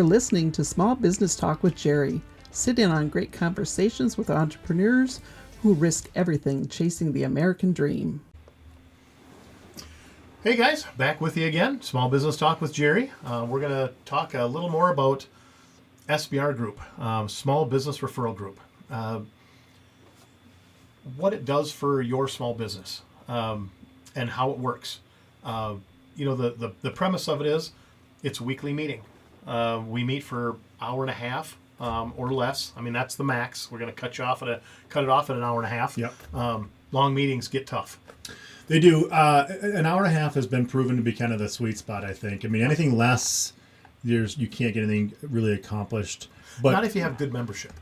You're listening to Small Business Talk with Jerry. Sit in on great conversations with entrepreneurs who risk everything chasing the American dream. Hey guys, back with you again. Small Business Talk with Jerry. We're going to talk a little more about SBR Group, Small Business Referral Group. What it does for your small business and how it works. The premise of it is it's a weekly meeting. We meet for an hour and a half or less. I mean, that's the max. We're going to cut it off at an hour and a half. Yep. Long meetings get tough. They do. An hour and a half has been proven to be kind of the sweet spot, I think. I mean, anything less, you can't get anything really accomplished. But not if you have good membership.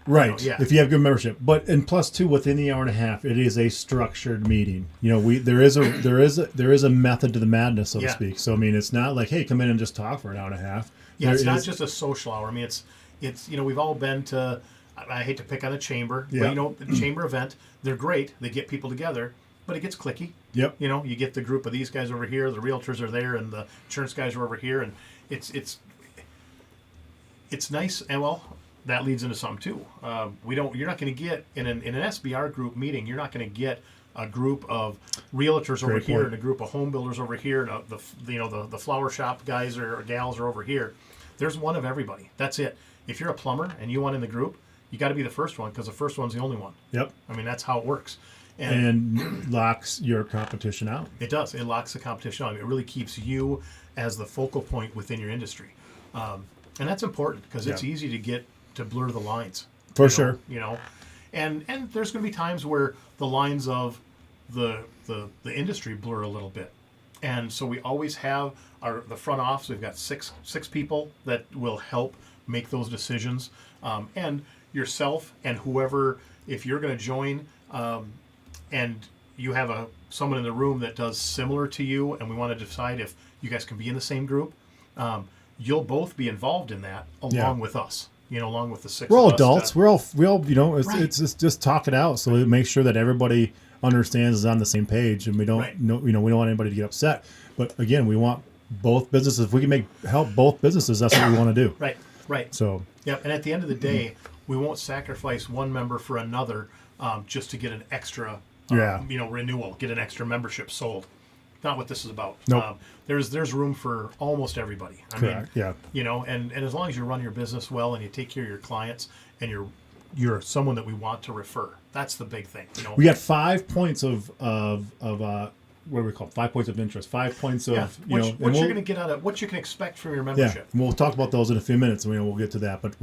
Right. Yeah. If you have good membership. But and plus two, within the hour and a half, it is a structured meeting. There is a method to the madness, so to speak. So I mean, it's not like, hey, come in and just talk for an hour and a half. Yeah, it's not just a social hour. I mean, it's we've all been to. I hate to pick on a chamber, but the chamber event, they're great. They get people together. But it gets cliquey. Yep. You get the group of these guys over here, the realtors are there, and the insurance guys are over here, and it's nice. And well, that leads into something too. You're not going to get in an SBR group meeting. You're not going to get a group of realtors over here and a group of home builders over here, and the flower shop guys or gals are over here. There's one of everybody. That's it. If you're a plumber and you want in the group, you got to be the first one because the first one's the only one. Yep. I mean, that's how it works. And locks your competition out. It does. It locks the competition out. It really keeps you as the focal point within your industry. And that's important because it's easy to blur the lines. For sure. And there's going to be times where the lines of the industry blur a little bit. And so we always have the front office. We've got six people that will help make those decisions. And yourself and whoever, if you're going to join, and you have someone in the room that does similar to you, and we want to decide if you guys can be in the same group, you'll both be involved in that along with us. Along with the six. We're all of us adults. We all. Right. It's just talk it out. So we make sure that everybody understands is on the same page, and we don't. Right. We don't want anybody to get upset. But again, we want both businesses. If we can help both businesses, that's what we want to do. Right. So. Yep. And at the end of the day, we won't sacrifice one member for another just to get an extra. Renewal, get an extra membership sold. Not what this is about. Nope. There's room for almost everybody. Correct. And as long as you run your business well and you take care of your clients and you're someone that we want to refer, that's the big thing. We got 5 points of what do we call 5 points of interest? 5 points of what you're going to get out of what you can expect from your membership. Yeah, and we'll talk about those in a few minutes. And we'll get to that, but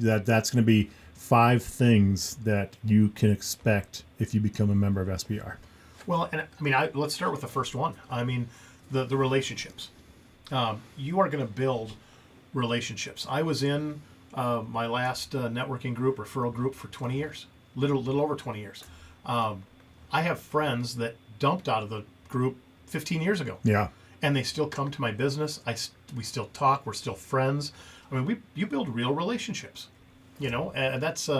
that's going to be 5 things that you can expect if you become a member of SBR. Well, and I mean, let's start with the first one. I mean, the relationships. You are going to build relationships. I was in my last networking group, referral group, for 20 years, little over 20 years. I have friends that dumped out of the group 15 years ago. Yeah. And they still come to my business. We still talk. We're still friends. I mean, you build real relationships. And that's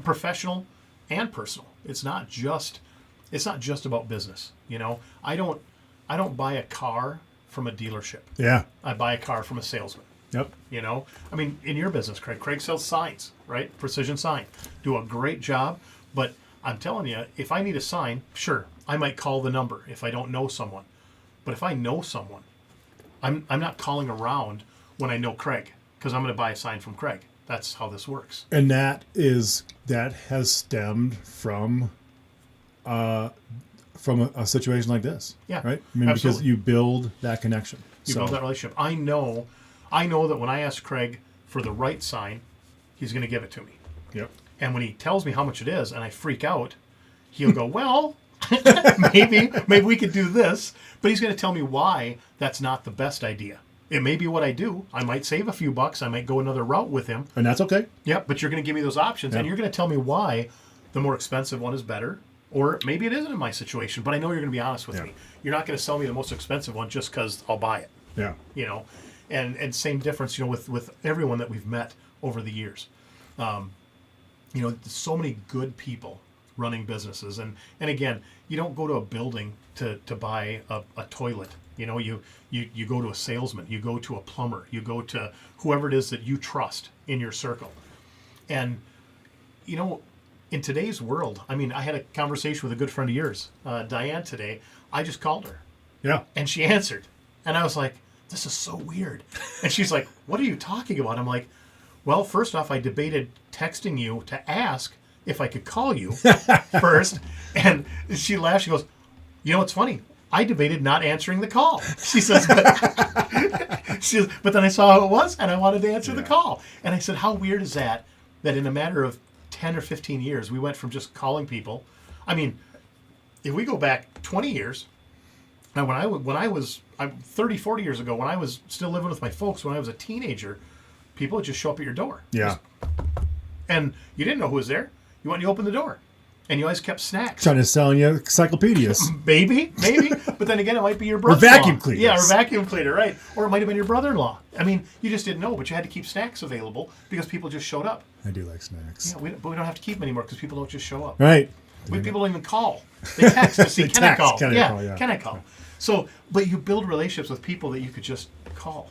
professional and personal. It's not just about business. I don't buy a car from a dealership. Yeah. I buy a car from a salesman. Yep. I mean, in your business, Craig sells signs, right? Precision sign. Do a great job. But I'm telling you, if I need a sign, sure, I might call the number if I don't know someone. But if I know someone, I'm not calling around when I know Craig because I'm going to buy a sign from Craig. That's how this works. And that has stemmed from a situation like this. Yeah. Right? I mean, absolutely. because you build that connection. You build that relationship. I know that when I ask Craig for the right sign, he's going to give it to me. Yep. And when he tells me how much it is and I freak out, he'll go, well, maybe we could do this. But he's going to tell me why that's not the best idea. It may be what I do. I might save a few bucks. I might go another route with him. And that's okay. Yeah, but you're going to give me those options, and you're going to tell me why the more expensive one is better, or maybe it isn't in my situation, but I know you're going to be honest with me. You're not going to sell me the most expensive one just because I'll buy it. Yeah. And same difference, with everyone that we've met over the years. So many good people running businesses. And again, you don't go to a building to buy a toilet. You know, you go to a salesman, you go to a plumber, you go to whoever it is that you trust in your circle. And, you know, in today's world, I mean, I had a conversation with a good friend of yours, Diane, today. I just called her. Yeah. And she answered. And I was like, this is so weird. And she's like, what are you talking about? I'm like, well, first off, I debated texting you to ask if I could call you first. And she laughed. She goes, you know what's funny? I debated not answering the call. She says, but then I saw how it was, and I wanted to answer the call. And I said, how weird is that in a matter of 10 or 15 years, we went from just calling people. I mean, if we go back 20 years, now when I was 30, 40 years ago, when I was still living with my folks, when I was a teenager, people would just show up at your door. Yeah. And you didn't know who was there. You went and you opened the door. And you always kept snacks. Trying to sell you encyclopedias. Maybe. But then again, it might be your brother. Or vacuum cleaners. Yeah, or vacuum cleaner, right. Or it might have been your brother-in-law. I mean, you just didn't know, but you had to keep snacks available because people just showed up. I do like snacks. Yeah, but we don't have to keep them anymore because people don't just show up. Right. People don't even call. They text to see, can I call? Can I call? Yeah. Can I call? So, but you build relationships with people that you could just call.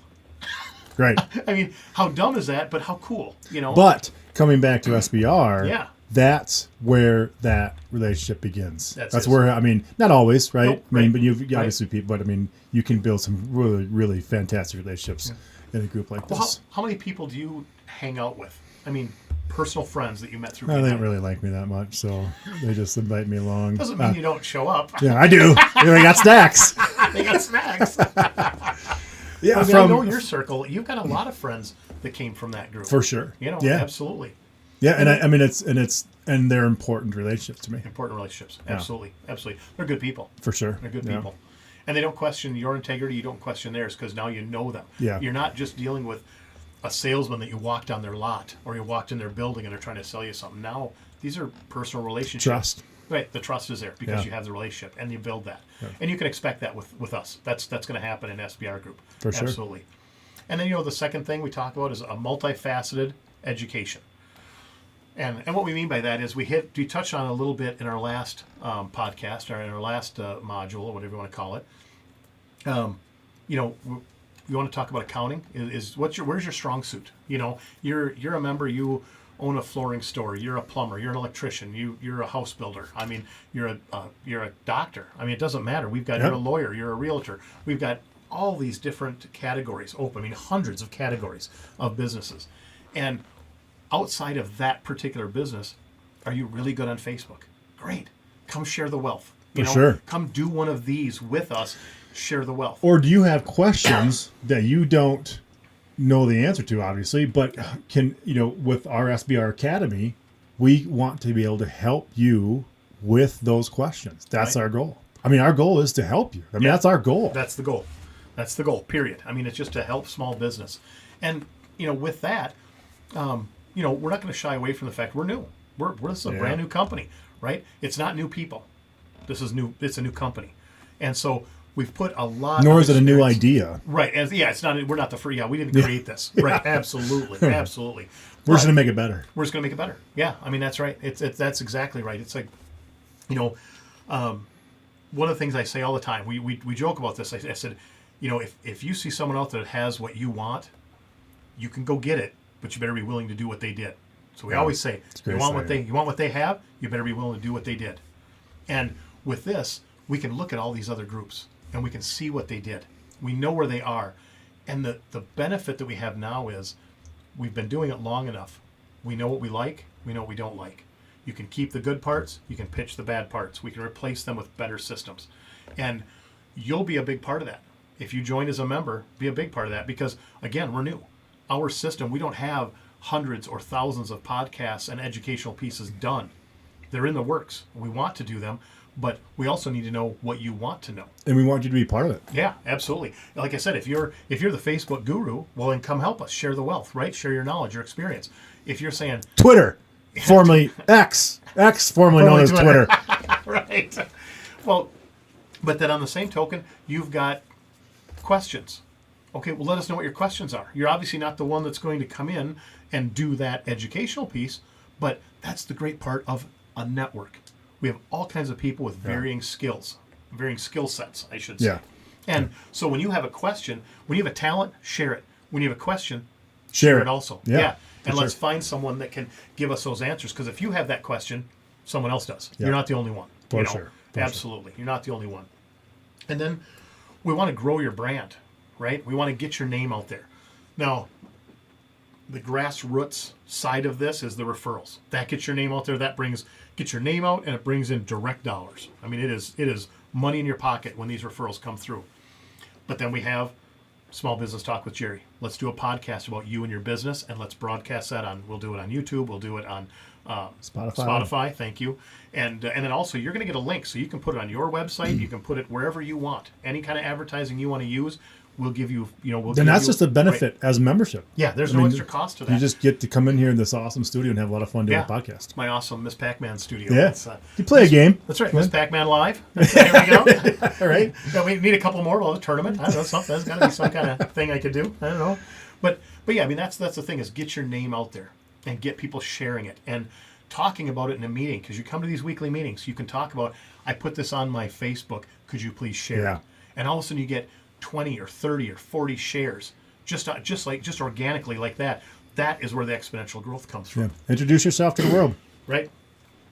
Right. I mean, how dumb is that? But how cool, you know? But coming back to SBR, yeah. That's where that relationship begins. That's it. where, I mean, not always, right? Nope, I mean, right. but you've obviously people, but I mean, you can build some really, really fantastic relationships in a group like this. Well, how many people do you hang out with? I mean, personal friends that you met through. They don't really like me that much, so they just invite me along. Doesn't mean you don't show up. Yeah, I do. They got snacks. They got snacks. Yeah, I mean, I know your circle. You've got a lot of friends that came from that group. For sure. You know, yeah. Absolutely. Yeah, and I mean, and they're important relationships to me. Important relationships. Absolutely. Yeah. Absolutely. They're good people. For sure. They're good people. And they don't question your integrity. You don't question theirs because now you know them. Yeah. You're not just dealing with a salesman that you walked on their lot or you walked in their building and they're trying to sell you something. Now, these are personal relationships. Trust. Right. The trust is there because you have the relationship and you build that. Yeah. And you can expect that with us. That's going to happen in SBR Group. For sure. Absolutely. And then, the second thing we talk about is a multifaceted education. And what we mean by that is we touched on a little bit in our last podcast or in our last module or whatever you want to call it. You want to talk about accounting? Where's your strong suit? You're a member. You own a flooring store. You're a plumber. You're an electrician. You're a house builder. I mean, you're a doctor. I mean, it doesn't matter. We've got you're a lawyer. You're a realtor. We've got all these different categories open. I mean, hundreds of categories of businesses, and outside of that particular business, are you really good on Facebook? Great. Come share the wealth. Sure. Come do one of these with us. Share the wealth. Or do you have questions that you don't know the answer to, obviously, but can, with our SBR Academy, we want to be able to help you with those questions. That's our goal. I mean, our goal is to help you. I mean, that's our goal. That's the goal. That's the goal, period. I mean, it's just to help small business. And, with that, we're not going to shy away from the fact we're new. This is a brand new company, right? It's not new people. This is new. It's a new company. And so we've put a lot. Nor is it a new idea, right? It's not. We're not the free. Yeah, we didn't create this, right? Absolutely, absolutely. We're just gonna make it better. We're just gonna make it better. Yeah, I mean that's right. That's exactly right. It's like, one of the things I say all the time. We joke about this. I said, if you see someone out there that has what you want, you can go get it, but you better be willing to do what they did. So we always say, you want what they have, you better be willing to do what they did. And with this, we can look at all these other groups and we can see what they did. We know where they are. And the benefit that we have now is we've been doing it long enough. We know what we like. We know what we don't like. You can keep the good parts. You can pitch the bad parts. We can replace them with better systems. And you'll be a big part of that. If you join as a member, be a big part of that because, again, we're new. Our system, we don't have hundreds or thousands of podcasts and educational pieces done. They're in the works. We want to do them, but we also need to know what you want to know. And we want you to be part of it. Yeah, absolutely. Like I said, if you're the Facebook guru, well, then come help us. Share the wealth, right? Share your knowledge, your experience. If you're saying... Twitter, formerly X, formerly known as Twitter. Right. Well, but then on the same token, you've got questions. Okay, well, let us know what your questions are. You're obviously not the one that's going to come in and do that educational piece, but that's the great part of a network. We have all kinds of people with varying skills, varying skill sets, I should say. Yeah. And so when you have a question, when you have a talent, share it. When you have a question, Share it it. also. Yeah, And for let's sure. find someone that can give us those answers. Because if you have that question, someone else does. Yeah. You're not the only one. For you know? sure. For Absolutely. You're not the only one. And then we want to grow your brand, right? We want to get your name out there. Now, the grassroots side of this is the referrals. That gets your name out there. That gets your name out, and it brings in direct dollars. I mean, it is money in your pocket when these referrals come through. But then we have Small Business Talk with Jerry. Let's do a podcast about you and your business, and let's broadcast that on. We'll do it on YouTube. We'll do it on Spotify. Thank you. And then also you're going to get a link, so you can put it on your website. You can put it wherever you want. Any kind of advertising you want to use, we'll give you. Then that's just a benefit as membership. Yeah, there's no extra cost to that. You just get to come in here in this awesome studio and have a lot of fun doing a podcast. My awesome Miss Pac-Man studio. Yeah. It's, you play a game. That's right. Miss Pac-Man Live. There we go. All right. Yeah, we need a couple more. We'll have a tournament. I don't know, something. There's got to be some kind of thing I could do. I don't know. But yeah, I mean, that's the thing, is get your name out there and get people sharing it and talking about it in a meeting. Because you come to these weekly meetings, you can talk about, I put this on my Facebook. Could you please share it? And all of a sudden you get 20 or 30 or 40 shares just organically like that. That is where the exponential growth comes from. Yeah. Introduce yourself to the world. Right.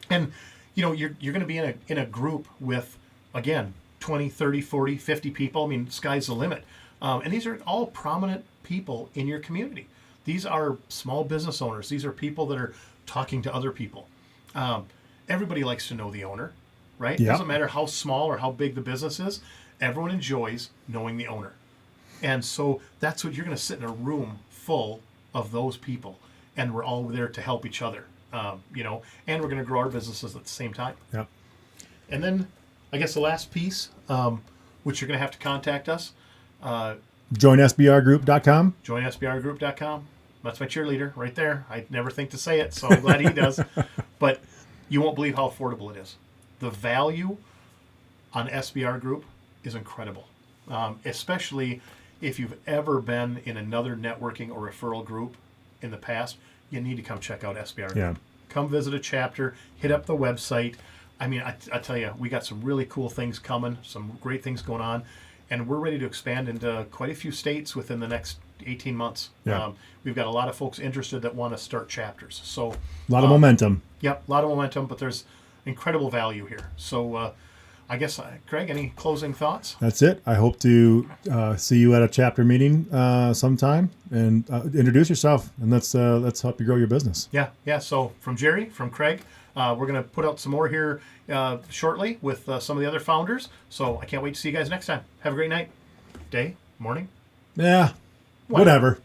And you're going to be in a group with, again, 20, 30, 40, 50 people. I mean, sky's the limit. And these are all prominent people in your community. These are small business owners. These are people that are talking to other people. Everybody likes to know the owner, right? Yeah. Doesn't matter how small or how big the business is. Everyone enjoys knowing the owner. And so that's what you're going to sit in a room full of those people. And we're all there to help each other, and we're going to grow our businesses at the same time. Yeah. And then I guess the last piece, which you're going to have to contact us, JoinSBRgroup.com. JoinSBRgroup.com. That's my cheerleader right there. I never think to say it, so I'm glad he does. But you won't believe how affordable it is. The value on SBR Group is incredible, especially if you've ever been in another networking or referral group in the past. You need to come check out SBR Group. Yeah. Come visit a chapter, hit up the website. I mean, I tell you, we got some really cool things coming, some great things going on, and we're ready to expand into quite a few states within the next 18 months. Yeah. We've got a lot of folks interested that want to start chapters. So A lot of momentum. Yep, a lot of momentum, but there's incredible value here. So I guess, Craig, any closing thoughts? That's it. I hope to see you at a chapter meeting sometime, and introduce yourself, and let's help you grow your business. Yeah. So from Jerry, from Craig, we're going to put out some more here shortly with some of the other founders. So I can't wait to see you guys next time. Have a great night, day, morning. Yeah, whatever.